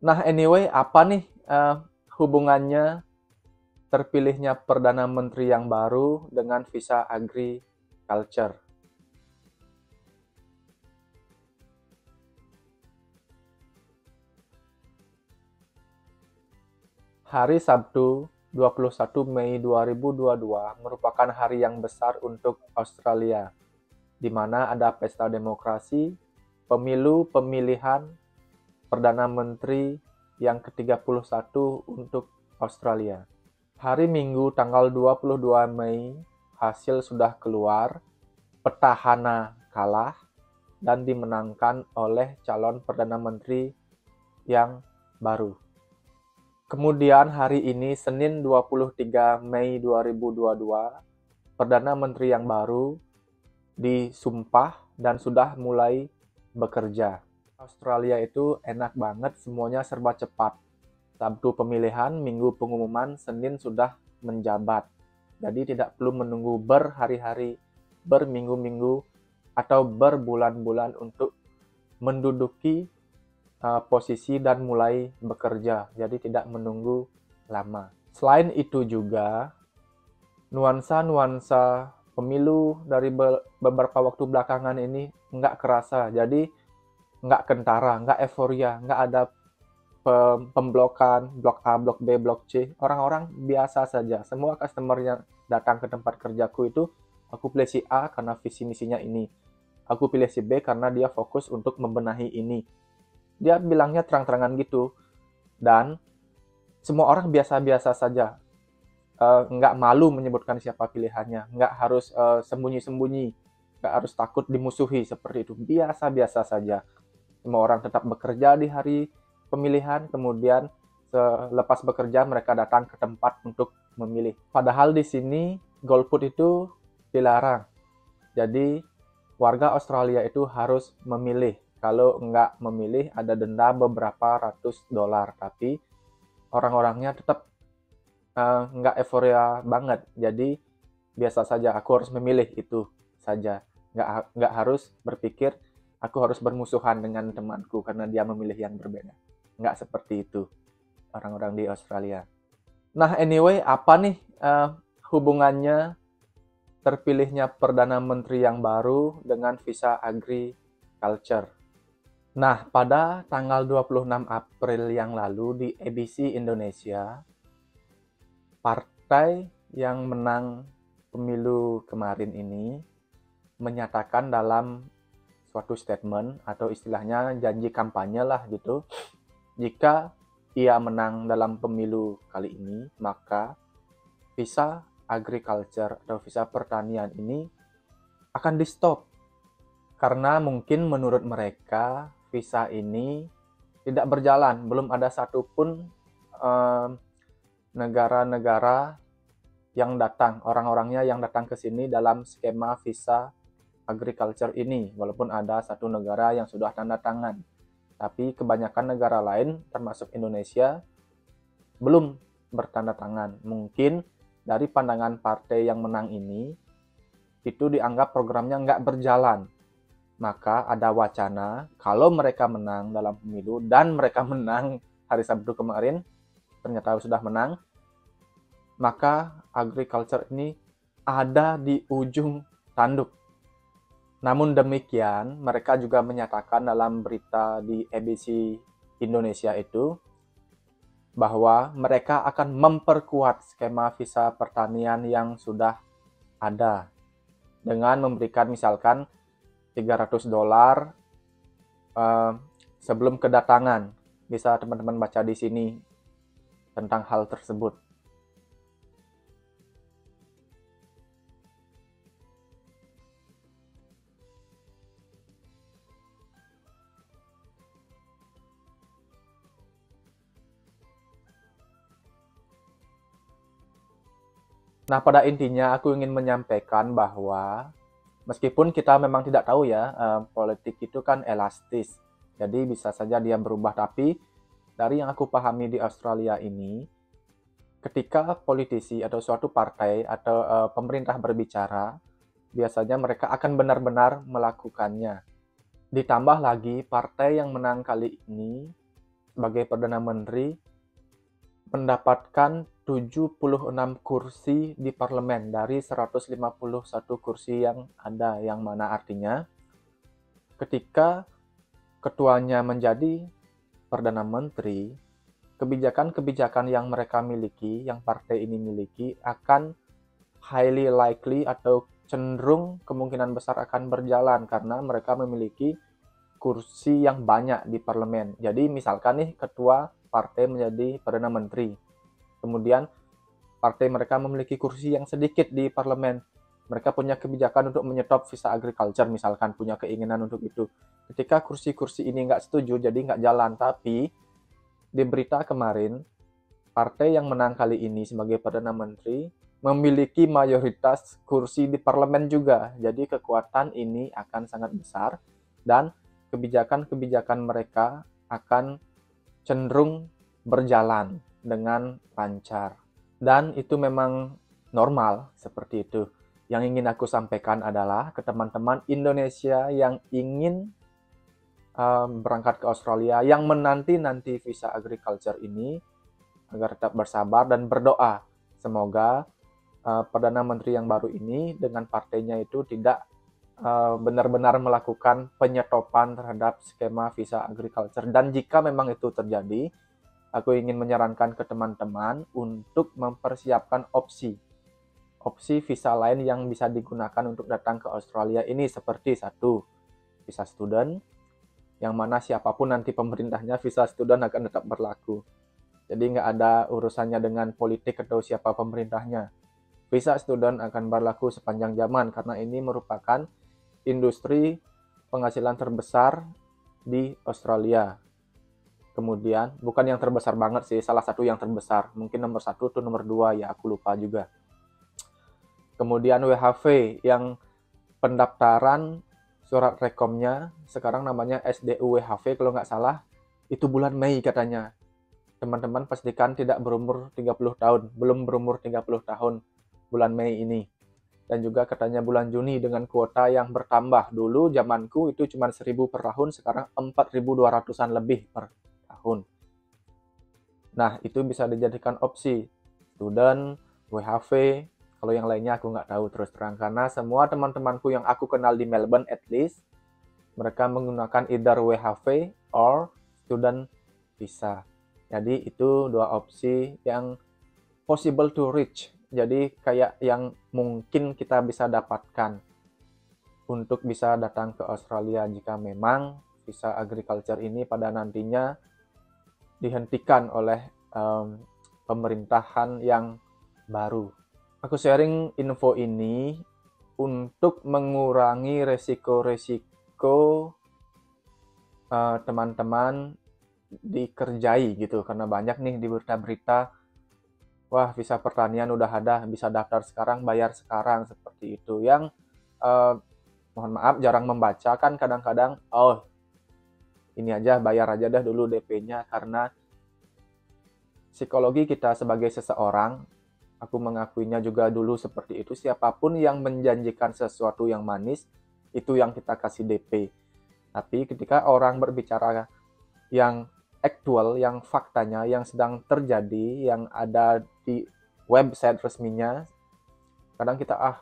Nah, anyway, apa nih hubungannya terpilihnya Perdana Menteri yang baru dengan visa agriculture? Hari Sabtu, 21 Mei 2022 merupakan hari yang besar untuk Australia, di mana ada pesta demokrasi, pemilu pemilihan Perdana Menteri yang ke-31 untuk Australia. Hari Minggu tanggal 22 Mei, hasil sudah keluar, petahana kalah dan dimenangkan oleh calon Perdana Menteri yang baru. Kemudian hari ini, Senin 23 Mei 2022, Perdana Menteri yang baru disumpah dan sudah mulai bekerja. Australia itu enak banget, semuanya serba cepat. Sabtu pemilihan, Minggu pengumuman, Senin sudah menjabat. Jadi tidak perlu menunggu berhari-hari, berminggu-minggu, atau berbulan-bulan untuk menduduki posisi dan mulai bekerja. Jadi tidak menunggu lama. Selain itu juga, nuansa-nuansa pemilu dari beberapa waktu belakangan ini nggak kerasa. Jadi nggak kentara, nggak euforia, nggak ada pemblokan, blok A, blok B, blok C. Orang-orang biasa saja. Semua customer yang datang ke tempat kerjaku itu, aku pilih si A karena visi misinya ini. Aku pilih si B karena dia fokus untuk membenahi ini. Dia bilangnya terang-terangan gitu. Dan semua orang biasa-biasa saja. Nggak malu menyebutkan siapa pilihannya. Nggak harus sembunyi-sembunyi. Nggak harus takut dimusuhi seperti itu. Biasa-biasa saja. Semua orang tetap bekerja di hari pemilihan, kemudian selepas bekerja mereka datang ke tempat untuk memilih. Padahal di sini golput itu dilarang. Jadi warga Australia itu harus memilih. Kalau nggak memilih ada denda beberapa ratus dolar. Tapi orang-orangnya tetap nggak euforia banget. Jadi biasa saja, aku harus memilih itu saja. Nggak harus berpikir aku harus bermusuhan dengan temanku karena dia memilih yang berbeda. Nggak seperti itu orang-orang di Australia. Nah, anyway, apa nih hubungannya terpilihnya Perdana Menteri yang baru dengan visa agriculture? Nah, pada tanggal 26 April yang lalu di ABC Indonesia, partai yang menang pemilu kemarin ini menyatakan dalam suatu statement atau istilahnya janji kampanye lah gitu, jika ia menang dalam pemilu kali ini, maka visa agriculture atau visa pertanian ini akan di-stop. Karena mungkin menurut mereka visa ini tidak berjalan, belum ada satupun negara-negara yang datang, orang-orangnya yang datang ke sini dalam skema visa agriculture ini, walaupun ada satu negara yang sudah tanda tangan. Tapi kebanyakan negara lain, termasuk Indonesia, belum bertanda tangan. Mungkin dari pandangan partai yang menang ini, itu dianggap programnya nggak berjalan. Maka ada wacana, kalau mereka menang dalam pemilu, dan mereka menang hari Sabtu kemarin, ternyata sudah menang, maka agriculture ini ada di ujung tanduk. Namun demikian, mereka juga menyatakan dalam berita di ABC Indonesia itu bahwa mereka akan memperkuat skema visa pertanian yang sudah ada dengan memberikan misalkan $300 sebelum kedatangan. Bisa teman-teman baca di sini tentang hal tersebut. Nah, pada intinya aku ingin menyampaikan bahwa meskipun kita memang tidak tahu ya, politik itu kan elastis. Jadi bisa saja dia berubah, tapi dari yang aku pahami di Australia ini, ketika politisi atau suatu partai atau pemerintah berbicara, biasanya mereka akan benar-benar melakukannya. Ditambah lagi, partai yang menang kali ini sebagai Perdana Menteri mendapatkan 76 kursi di parlemen dari 151 kursi yang ada, yang mana artinya ketika ketuanya menjadi Perdana Menteri, kebijakan-kebijakan yang mereka miliki, yang partai ini miliki, akan highly likely atau cenderung kemungkinan besar akan berjalan karena mereka memiliki kursi yang banyak di parlemen. Jadi misalkan nih ketua partai menjadi Perdana Menteri, kemudian partai mereka memiliki kursi yang sedikit di parlemen. Mereka punya kebijakan untuk menyetop visa agriculture, misalkan punya keinginan untuk itu. Ketika kursi-kursi ini nggak setuju, jadi nggak jalan. Tapi di berita kemarin, partai yang menang kali ini sebagai Perdana Menteri memiliki mayoritas kursi di parlemen juga. Jadi kekuatan ini akan sangat besar dan kebijakan-kebijakan mereka akan cenderung berjalan dengan lancar. Dan itu memang normal seperti itu. Yang ingin aku sampaikan adalah ke teman-teman Indonesia yang ingin berangkat ke Australia, yang menanti-nanti visa agriculture ini, agar tetap bersabar dan berdoa. Semoga Perdana Menteri yang baru ini dengan partainya itu tidak benar-benar melakukan penyetopan terhadap skema visa agriculture. Dan jika memang itu terjadi, aku ingin menyarankan ke teman-teman untuk mempersiapkan opsi visa lain yang bisa digunakan untuk datang ke Australia ini, seperti satu, visa student, yang mana siapapun nanti pemerintahnya, visa student akan tetap berlaku. Jadi nggak ada urusannya dengan politik atau siapa pemerintahnya. Visa student akan berlaku sepanjang zaman karena ini merupakan industri penghasilan terbesar di Australia. Kemudian, bukan yang terbesar banget sih, salah satu yang terbesar. Mungkin nomor 1 atau nomor 2, ya aku lupa juga. Kemudian WHV yang pendaftaran surat rekomnya sekarang namanya SDU WHV kalau nggak salah, itu bulan Mei katanya. Teman-teman pastikan tidak berumur 30 tahun, belum berumur 30 tahun bulan Mei ini. Dan juga katanya bulan Juni dengan kuota yang bertambah. Dulu zamanku itu cuma 1.000 per tahun, sekarang 4.200-an lebih per tahun. Nah, itu bisa dijadikan opsi. Student, WHV, kalau yang lainnya aku nggak tahu terus terang. Karena semua teman-temanku yang aku kenal di Melbourne at least, mereka menggunakan either WHV or student visa. Jadi itu dua opsi yang possible to reach. Jadi kayak yang mungkin kita bisa dapatkan untuk bisa datang ke Australia jika memang visa agriculture ini pada nantinya dihentikan oleh pemerintahan yang baru. Aku sharing info ini untuk mengurangi resiko-resiko teman-teman dikerjai gitu, karena banyak nih di berita-berita, wah visa pertanian udah ada, bisa daftar sekarang, bayar sekarang, seperti itu. Yang mohon maaf jarang membaca kan kadang-kadang, oh ini aja bayar aja dah dulu DP-nya, karena psikologi kita sebagai seseorang, aku mengakuinya juga dulu seperti itu, siapapun yang menjanjikan sesuatu yang manis, itu yang kita kasih DP. Tapi ketika orang berbicara yang aktual, yang faktanya, yang sedang terjadi, yang ada di website resminya, kadang kita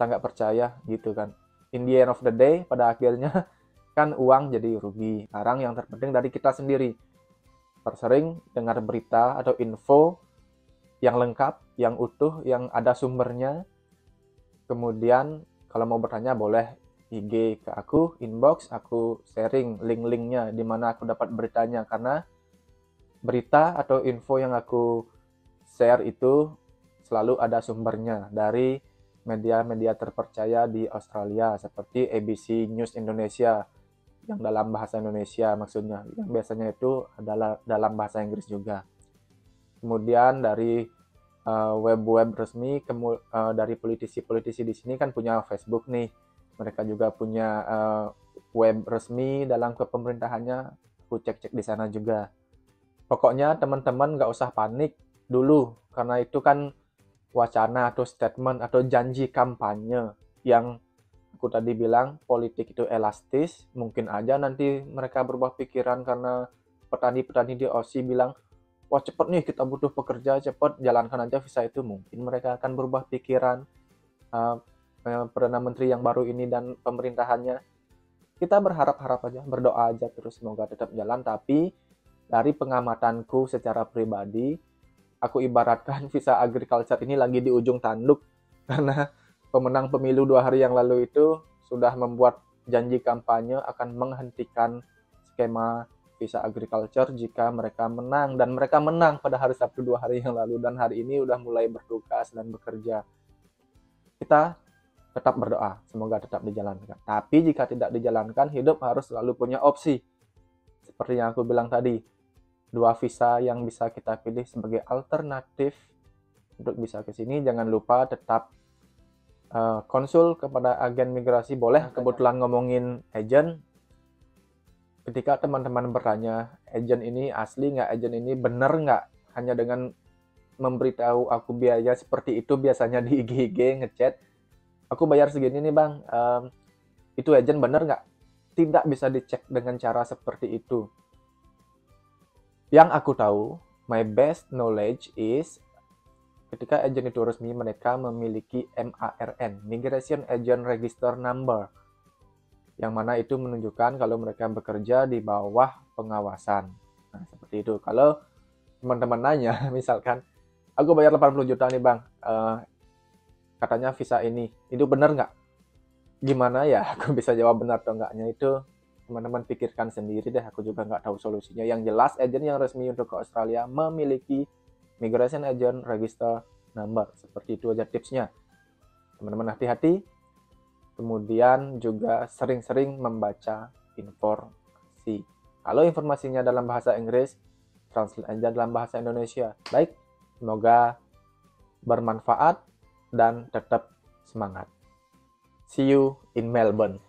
nggak percaya gitu kan. In the end of the day, pada akhirnya kan uang jadi rugi. Sekarang yang terpenting dari kita sendiri, persering dengar berita atau info yang lengkap, yang utuh, yang ada sumbernya. Kemudian kalau mau bertanya boleh IG ke aku, inbox, aku sharing link-linknya di mana aku dapat beritanya, karena berita atau info yang aku share itu selalu ada sumbernya dari media-media terpercaya di Australia seperti ABC News Indonesia yang dalam bahasa Indonesia maksudnya, yang biasanya itu adalah dalam bahasa Inggris juga. Kemudian dari web-web resmi, dari politisi-politisi di sini kan punya Facebook nih. Mereka juga punya web resmi dalam kepemerintahannya, aku cek-cek di sana juga. Pokoknya teman-teman nggak usah panik dulu, karena itu kan wacana atau statement atau janji kampanye yang aku tadi bilang politik itu elastis, mungkin aja nanti mereka berubah pikiran karena petani-petani di Aussie bilang, wah cepet nih kita butuh pekerja, cepet jalankan aja visa itu, mungkin mereka akan berubah pikiran. Perdana Menteri yang baru ini dan pemerintahannya, kita berharap-harap aja, berdoa aja terus semoga tetap jalan. Tapi dari pengamatanku secara pribadi, aku ibaratkan visa agriculture ini lagi di ujung tanduk karena pemenang pemilu 2 hari yang lalu itu sudah membuat janji kampanye akan menghentikan skema visa agriculture jika mereka menang, dan mereka menang pada hari Sabtu 2 hari yang lalu, dan hari ini udah mulai bertugas dan bekerja. Kita tetap berdoa, semoga tetap dijalankan. Tapi jika tidak dijalankan, hidup harus selalu punya opsi. Seperti yang aku bilang tadi, 2 visa yang bisa kita pilih sebagai alternatif untuk bisa ke sini. Jangan lupa tetap konsul kepada agen migrasi. Boleh kebetulan ngomongin agent. Ketika teman-teman bertanya, agent ini asli nggak, agent ini bener nggak, hanya dengan memberitahu aku biaya seperti itu, biasanya di IG ngechat, aku bayar segini nih bang, itu agent bener nggak? Tidak bisa dicek dengan cara seperti itu. Yang aku tahu, my best knowledge is, ketika agent itu resmi, mereka memiliki MARN, Migration Agent Register Number, yang mana itu menunjukkan kalau mereka bekerja di bawah pengawasan. Nah, seperti itu. Kalau teman-teman nanya, misalkan, aku bayar 80 juta nih bang, katanya visa ini, itu benar nggak? Gimana ya aku bisa jawab benar atau enggaknya, itu teman-teman pikirkan sendiri deh, aku juga nggak tahu solusinya. Yang jelas, agent yang resmi untuk ke Australia memiliki Migration Agent Register Number. Seperti itu aja tipsnya. Teman-teman hati-hati, kemudian juga sering-sering membaca informasi. Kalau informasinya dalam bahasa Inggris, translate aja dalam bahasa Indonesia. Baik, semoga bermanfaat dan tetap semangat. See you in Melbourne.